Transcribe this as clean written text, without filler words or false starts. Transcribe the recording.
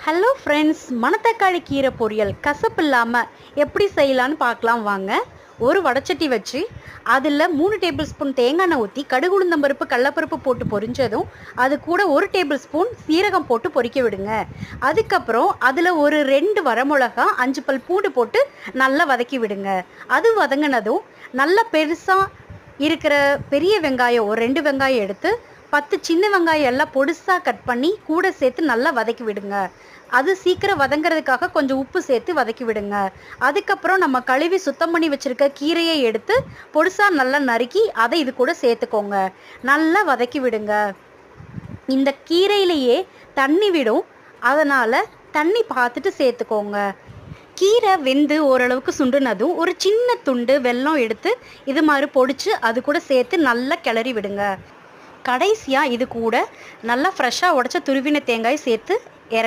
Hello friends, மணத்தக்காளி கீரை பொரியல் கசப்பு இல்லாமல் எப்படி செய்யலான்னு பார்க்கலாம் வாங்க. ஒரு வடச்சட்டி வச்சு அதில் 3 டேபிள் ஸ்பூன் தேங்காய் எண்ணெய் ஊற்றி கடுகு உளுந்தம்பருப்பு கடலப்பருப்பு போட்டு பொரிஞ்சதும் அது கூட 1 டேபிள் ஸ்பூன் சீரகம் போட்டு பொரிக்க விடுங்க. அதுக்கப்புறம் அதில் ஒரு 2 வரமிளகா 5 பல் பூண்டு போட்டு நல்லா வதக்கி விடுங்க. அது வதங்கினதும் நல்லா பெருசாக இருக்கிற பெரிய வெங்காயம் ஒரு 2 வெங்காயம் எடுத்து 10 சின்ன வெங்காயம் எல்லாம் பொடிசாக கட் பண்ணி கூட சேர்த்து நல்லா வதக்கி விடுங்க. அது சீக்கிரம் வதங்கிறதுக்காக கொஞ்சம் உப்பு சேர்த்து வதக்கி விடுங்க. அதுக்கப்புறம் நம்ம கழுவி சுத்தம் பண்ணி வச்சுருக்க கீரையை எடுத்து பொடிசாக நல்லா நறுக்கி அதை இது கூட சேர்த்துக்கோங்க. நல்லா வதக்கி விடுங்க. இந்த கீரையிலேயே தண்ணி விடும், அதனால் தண்ணி பார்த்துட்டு சேர்த்துக்கோங்க. கீரை வெந்து ஓரளவுக்கு சுண்டுனதும் ஒரு சின்ன துண்டு வெல்லம் எடுத்து இது மாதிரி பொடிச்சு அது கூட சேர்த்து நல்லா கிளறி விடுங்க. கடைசியாக இது கூட நல்லா ஃப்ரெஷ்ஷாக உடச்ச துருவின தேங்காய் சேர்த்து